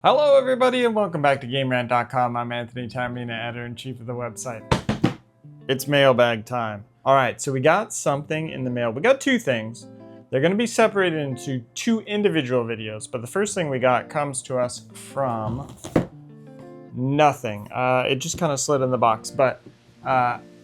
Hello everybody and welcome back to GameRant.com. I'm Anthony Taormina, editor-in-chief of the website. It's mailbag time. Alright, so we got something in the mail. We got two things. They're going to be separated into two individual videos, but the first thing we got comes to us from Nothing. It just kind of slid in the box, but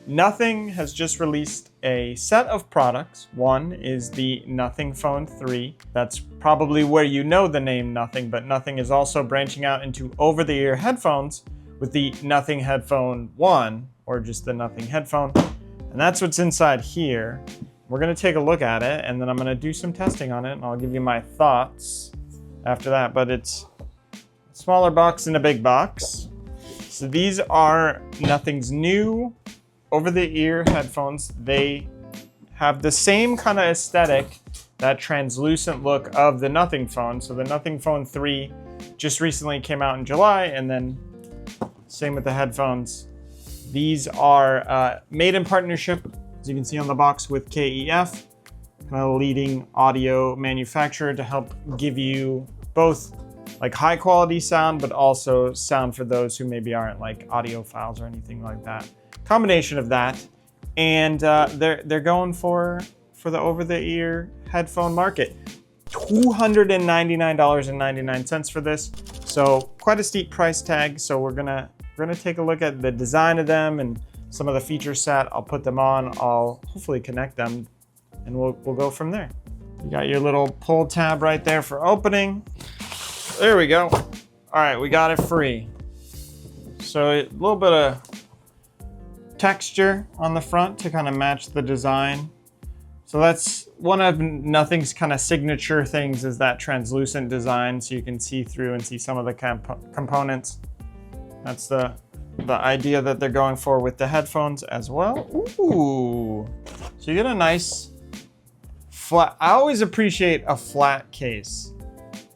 Nothing has just released a set of products. One is the Nothing Phone 3. That's probably where you know the name Nothing, but Nothing is also branching out into over-the-ear headphones with the Nothing Headphone 1, or just the Nothing Headphone. And that's what's inside here. We're gonna take a look at it, and then I'm gonna do some testing on it, and I'll give you my thoughts after that, but it's a smaller box than a big box. So these are Nothing's new over-the-ear headphones. They have the same kind of aesthetic, that translucent look of the Nothing Phone. So the Nothing Phone 3 just recently came out in July, and then same with the headphones. These are made in partnership, as you can see on the box, with KEF, kind of a leading audio manufacturer, to help give you both like high quality sound, but also sound for those who maybe aren't like audiophiles or anything like that. Combination of that, and they're going for the over-the-ear headphone market. $299.99 for this, so quite a steep price tag. So we're gonna take a look at the design of them and some of the feature set. I'll put them on. I'll hopefully connect them, and we'll go from there. You got your little pull tab right there for opening. There we go. All right, we got it free. So a little bit of texture on the front to kind of match the design. So that's one of Nothing's kind of signature things, is that translucent design, so you can see through and see some of the components. That's the idea that they're going for with the headphones as well. Ooh, so you get a nice flat. I always appreciate a flat case.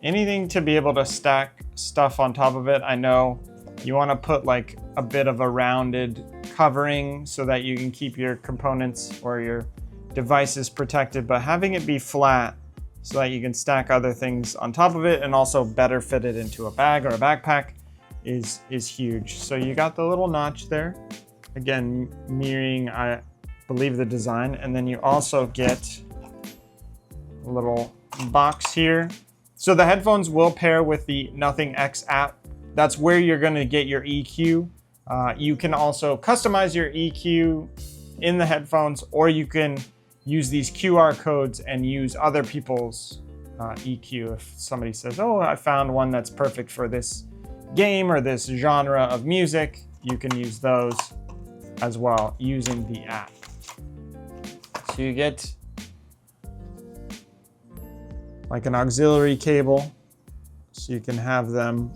Anything to be able to stack stuff on top of it. I know you want to put like a bit of a rounded covering so that you can keep your components or your devices protected, but having it be flat so that you can stack other things on top of it and also better fit it into a bag or a backpack is huge. So you got the little notch there, again mirroring, I believe, the design, and then you also get a little box here. So the headphones will pair with the Nothing X app. That's where you're going to get your EQ. You can also customize your EQ in the headphones, or you can use these QR codes and use other people's EQ. If somebody says, oh, I found one that's perfect for this game or this genre of music, you can use those as well using the app. So you get like an auxiliary cable, so you can have them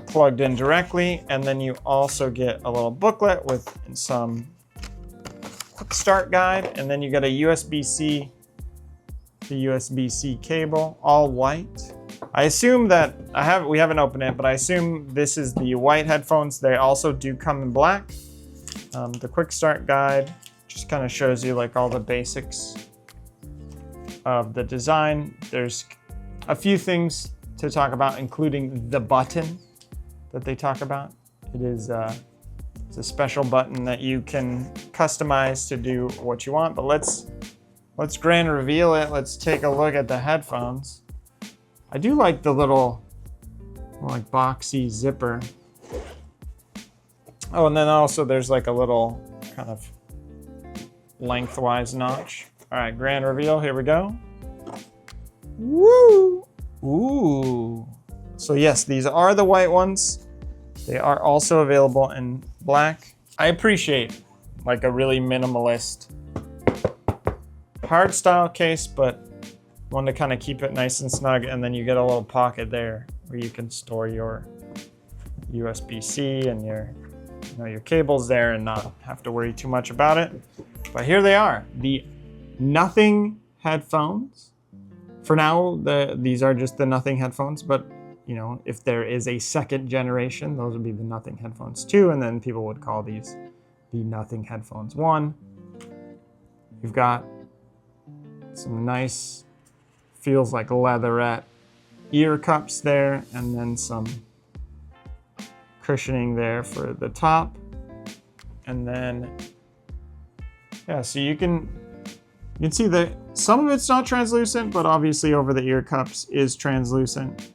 plugged in directly, and then you also get a little booklet with some quick start guide, and then you get a USB-C to USB-C cable, all white. I assume that we haven't opened it, but I assume this is the white headphones. They also do come in black. The quick start guide just kind of shows you like all the basics of the design. There's a few things to talk about, including the button that they talk about. It is it's a special button that you can customize to do what you want, but let's grand reveal it. Let's take a look at the headphones. I do like the little like boxy zipper. Oh, and then also there's like a little kind of lengthwise notch. All right, grand reveal, here we go. Woo! Ooh. So yes, these are the white ones. They are also available in black. I appreciate like a really minimalist hard style case, but one to kind of keep it nice and snug, and then you get a little pocket there where you can store your USB-C and your cables there and not have to worry too much about it. But here they are, the Nothing headphones. For now, these are just the Nothing headphones, but if there is a second generation, those would be the Nothing headphones 2, and then people would call these the Nothing headphones 1. You've got some nice, feels like leatherette ear cups there, and then some cushioning there for the top. And then, yeah, so you can see that some of it's not translucent, but obviously over the ear cups is translucent,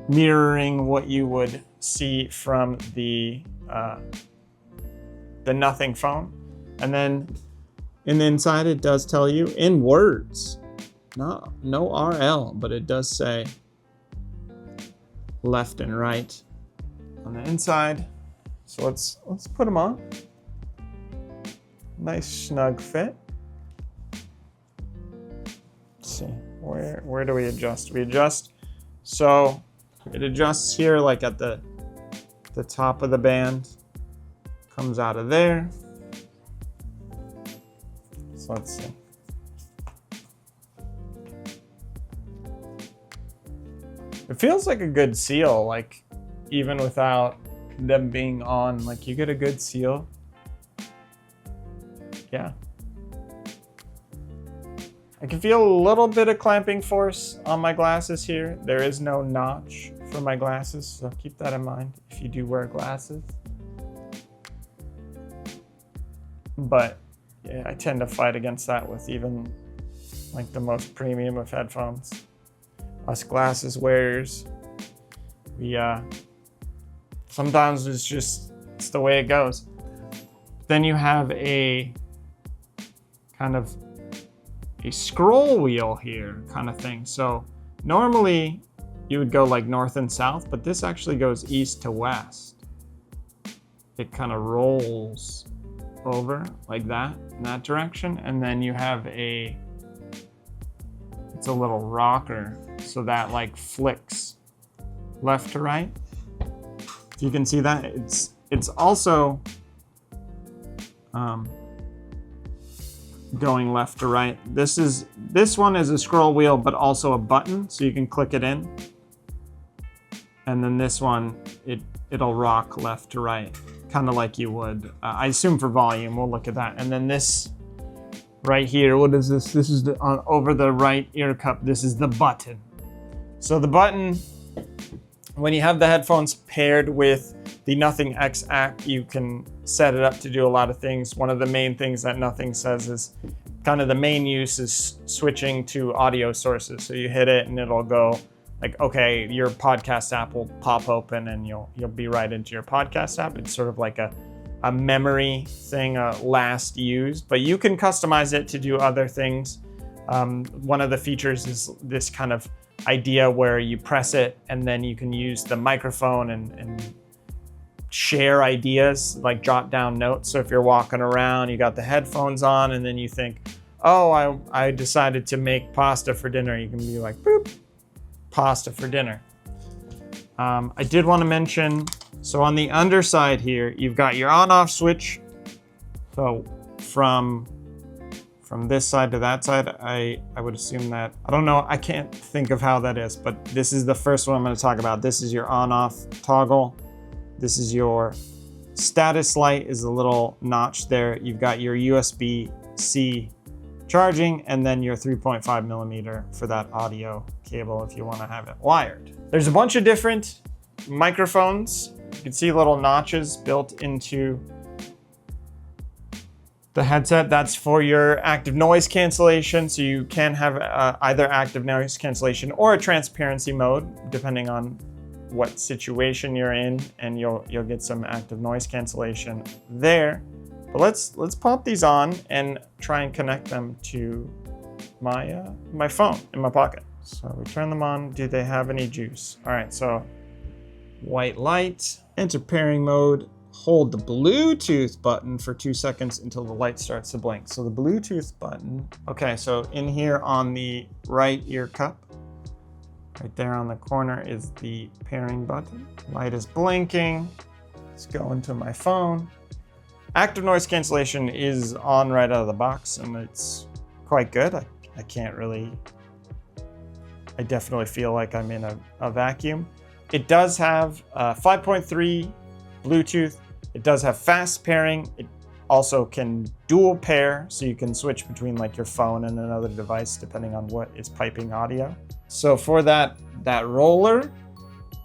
mirroring what you would see from the Nothing phone. And then in the inside, it does tell you in words, no RL, but it does say left and right on the inside. So let's put them on. Nice snug fit. Let's see, where do we adjust? We adjust, so it adjusts here like at the top of the band, comes out of there. So let's see. It feels like a good seal, like even without them being on, like you get a good seal. Yeah. I can feel a little bit of clamping force on my glasses here. There is no notch for my glasses, so keep that in mind if you do wear glasses. But yeah, I tend to fight against that with even like the most premium of headphones. Us glasses wearers, we sometimes it's the way it goes. Then you have a kind of a scroll wheel here kind of thing. So normally you would go like north and south, but this actually goes east to west. It kind of rolls over like that in that direction, and then you have it's a little rocker, so that like flicks left to right. You can see that it's also going left to right. This one is a scroll wheel, but also a button, so you can click it in. And then this one, it'll rock left to right, kind of like you would, I assume for volume. We'll look at that. And then this right here, what is this? This is over the right ear cup. This is the button. So the button, when you have the headphones paired with the Nothing X app, you can set it up to do a lot of things. One of the main things that Nothing says is kind of the main use is switching to audio sources. So you hit it and it'll go like, okay, your podcast app will pop open and you'll be right into your podcast app. It's sort of like a memory thing, last used, but you can customize it to do other things. One of the features is this kind of idea where you press it and then you can use the microphone and share ideas, like jot down notes. So if you're walking around, you got the headphones on, and then you think, oh, I decided to make pasta for dinner. You can be like, boop, pasta for dinner. I did want to mention, so on the underside here, you've got your on-off switch. So from this side to that side, I would assume that, I don't know, I can't think of how that is, but this is the first one I'm going to talk about. This is your on-off toggle. This is your status light, is a little notch there. You've got your USB-C charging, and then your 3.5 millimeter for that audio cable if you want to have it wired. There's a bunch of different microphones. You can see little notches built into the headset. That's for your active noise cancellation. So you can have either active noise cancellation or a transparency mode, depending on what situation you're in, and you'll get some active noise cancellation there. But let's pop these on and try and connect them to my phone in my pocket. So we turn them on. Do they have any juice? All right, so white light, enter pairing mode, hold the Bluetooth button for 2 seconds until the light starts to blink. So the Bluetooth button, okay, so in here on the right ear cup, right there on the corner is the pairing button. Light is blinking. Let's go into my phone. Active noise cancellation is on right out of the box, and it's quite good. I can't really, I definitely feel like I'm in a vacuum. It does have 5.3 Bluetooth. It does have fast pairing. It also can dual pair, so you can switch between like your phone and another device depending on what is piping audio. So for that roller,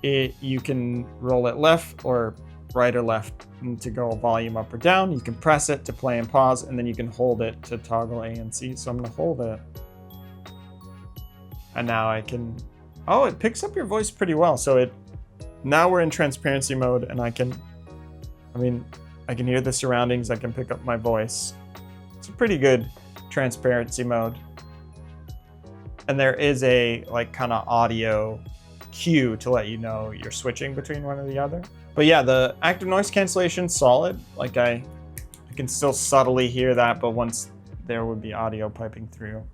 You can roll it left or right or left to go volume up or down. You can press it to play and pause, and then you can hold it to toggle A and C. So I'm gonna hold it. And now I can, oh, it picks up your voice pretty well. So now we're in transparency mode, and I can hear the surroundings. I can pick up my voice. It's a pretty good transparency mode. And there is a like kind of audio cue to let you know you're switching between one or the other. But yeah, the active noise cancellation solid. Like I can still subtly hear that, but once there would be audio piping through.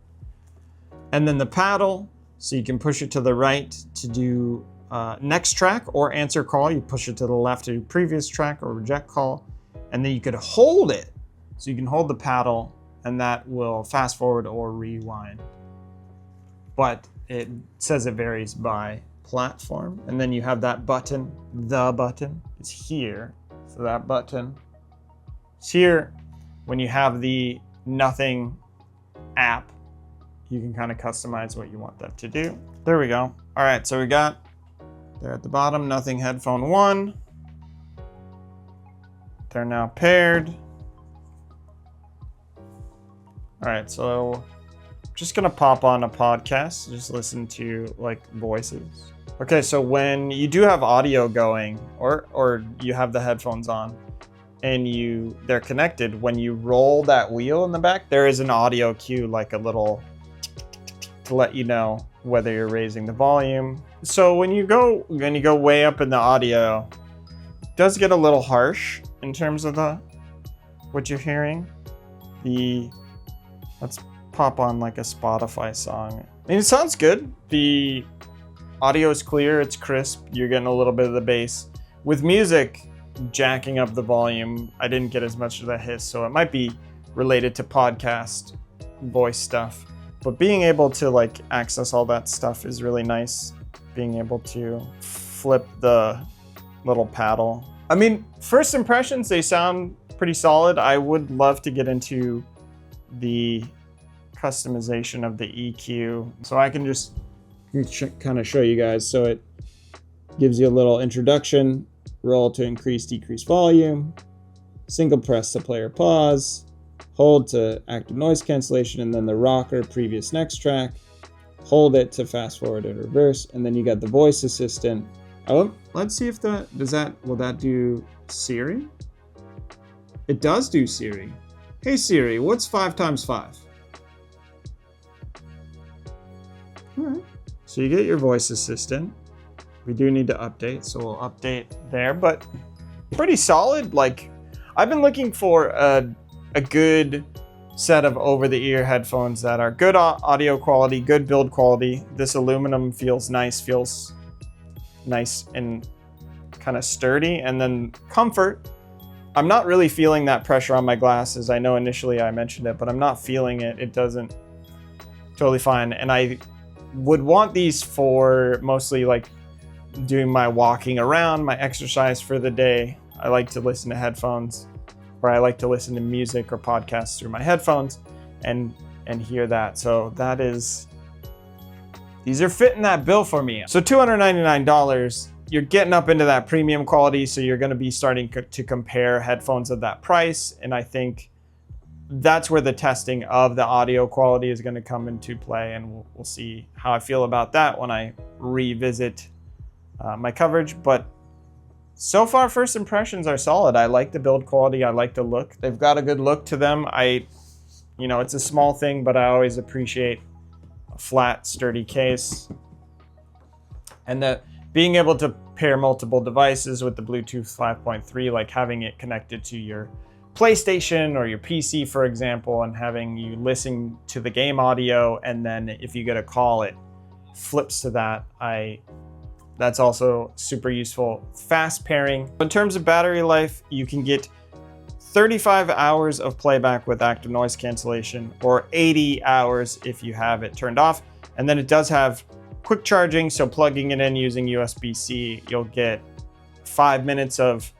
And then the paddle, so you can push it to the right to do next track or answer call. You push it to the left to do previous track or reject call. And then you could hold it. So you can hold the paddle, and that will fast forward or rewind. But it says it varies by platform. And then you have that button. The button is here. So that button is here. When you have the Nothing app, you can kind of customize what you want that to do. There we go. All right, so we got there at the bottom, Nothing Headphone 1. They're now paired. All right, so just gonna pop on a podcast, just listen to like voices. Okay, so when you do have audio going, or you have the headphones on, and they're connected, when you roll that wheel in the back, there is an audio cue, like a little to let you know whether you're raising the volume. So when you go way up in the audio, it does get a little harsh in terms of what you're hearing. Let's pop on like a Spotify song. I mean, it sounds good. The audio is clear, it's crisp. You're getting a little bit of the bass. With music, jacking up the volume, I didn't get as much of the hiss, so it might be related to podcast voice stuff. But being able to like access all that stuff is really nice. Being able to flip the little paddle. I mean, first impressions, they sound pretty solid. I would love to get into the customization of the EQ. So I can just kind of show you guys. So it gives you a little introduction, roll to increase, decrease volume, single press to play or pause, hold to active noise cancellation, and then the rocker, previous next track, hold it to fast forward and reverse, and then you got the voice assistant. Oh, let's see if will that do Siri? It does do Siri. Hey Siri, what's 5 times 5? All right. So you get your voice assistant. We do need to update, so we'll update there, but pretty solid. Like, I've been looking for a good set of over-the-ear headphones that are good audio quality, good build quality. This aluminum feels nice and kind of sturdy, and then comfort. I'm not really feeling that pressure on my glasses. I know initially I mentioned it, but I'm not feeling it. It doesn't, totally fine. And I would want these for mostly like doing my walking around, my exercise for the day. I like to listen to headphones, or I like to listen to music or podcasts through my headphones and hear that. So these are fitting that bill for me. So $299, you're getting up into that premium quality, so you're going to be starting to compare headphones of that price. And I think that's where the testing of the audio quality is going to come into play, and we'll see how I feel about that when I revisit my coverage. But so far, first impressions are solid. I like the build quality. I like the look. They've got a good look to them. It's a small thing, but I always appreciate a flat, sturdy case. And being able to pair multiple devices with the Bluetooth 5.3, like having it connected to your PlayStation or your PC, for example, and having you listen to the game audio, and then if you get a call, it flips to that. That's also super useful. Fast pairing. In terms of battery life, you can get 35 hours of playback with active noise cancellation, or 80 hours if you have it turned off. And then it does have quick charging, so plugging it in using USB-C, you'll get 5 minutes of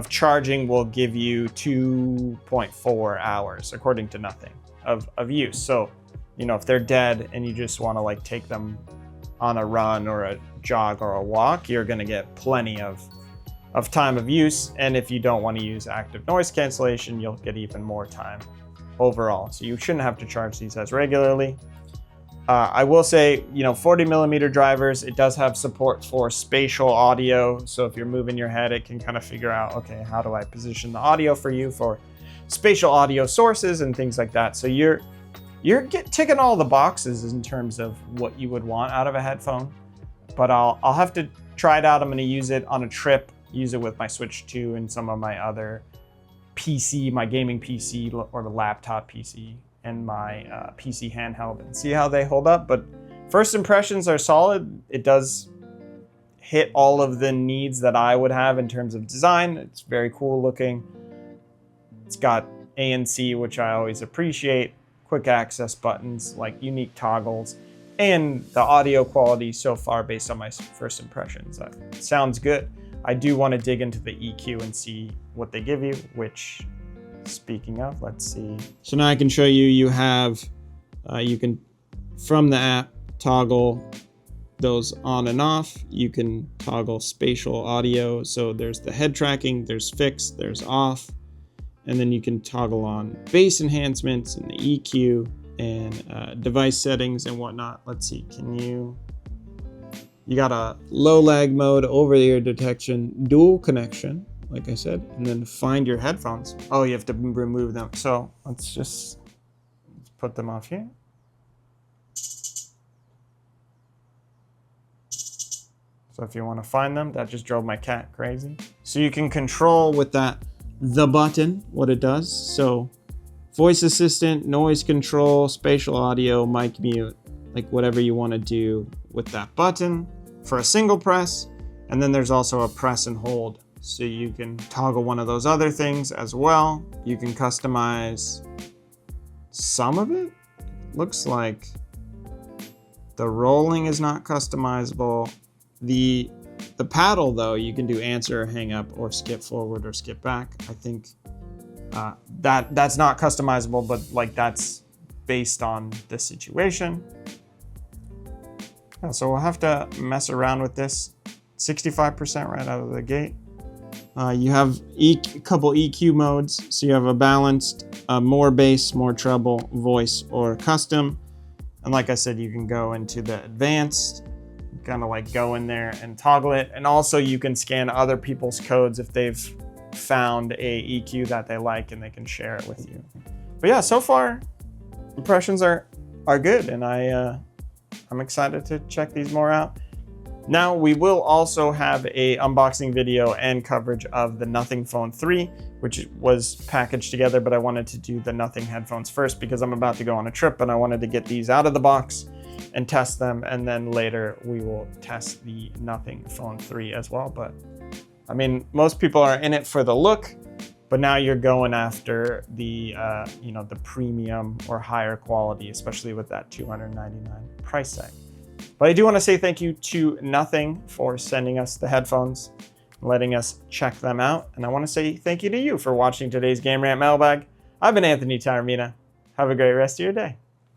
charging will give you 2.4 hours, according to Nothing, of use. So, if they're dead and you just want to like take them on a run or a jog or a walk, you're gonna get plenty of time of use. And if you don't want to use active noise cancellation, you'll get even more time overall. So you shouldn't have to charge these as regularly. I will say, 40 millimeter drivers, it does have support for spatial audio. So if you're moving your head, it can kind of figure out, okay, how do I position the audio for you for spatial audio sources and things like that. So you're ticking all the boxes in terms of what you would want out of a headphone. But I'll have to try it out. I'm going to use it on a trip, use it with my Switch 2 and some of my other PC, my gaming PC or the laptop PC and my PC handheld, and see how they hold up. But first impressions are solid. It does hit all of the needs that I would have in terms of design. It's very cool looking. It's got ANC, which I always appreciate, quick access buttons, like unique toggles, and the audio quality so far based on my first impressions. Sounds good. I do want to dig into the EQ and see what they give you, which, speaking of, let's see. So now I can show you, you can, from the app, toggle those on and off. You can toggle spatial audio. So there's the head tracking, there's fixed, there's off. And then you can toggle on bass enhancements and the EQ and device settings and whatnot. Let's see, you got a low lag mode, over-the-ear detection, dual connection, like I said, and then find your headphones. Oh, you have to remove them. So let's put them off here. So if you want to find them, that just drove my cat crazy. So you can control with the button, what it does. So voice assistant, noise control, spatial audio, mic mute, like whatever you want to do with that button for a single press. And then there's also a press and hold. So you can toggle one of those other things as well. You can customize some of it. Looks like the rolling is not customizable. The paddle though, you can do answer or hang up or skip forward or skip back. I think that's not customizable, but like that's based on the situation. Yeah, so we'll have to mess around with this. 65% right out of the gate. You have a couple EQ modes. So you have a balanced, more bass, more treble, voice, or custom. And like I said, you can go into the advanced, kind of like go in there and toggle it. And also you can scan other people's codes if they've found a EQ that they like and they can share it with you. But yeah, so far impressions are good, and I'm excited to check these more out. Now we will also have a unboxing video and coverage of the Nothing Phone 3, which was packaged together, but I wanted to do the Nothing headphones first because I'm about to go on a trip and I wanted to get these out of the box and test them, and then later we will test the Nothing Phone 3 as well. But I mean, most people are in it for the look, but now you're going after the the premium or higher quality, especially with that $299 price tag. But I do want to say thank you to Nothing for sending us the headphones and letting us check them out. And I want to say thank you to you for watching today's Game Rant Mailbag. I've been Anthony Taormina. Have a great rest of your day.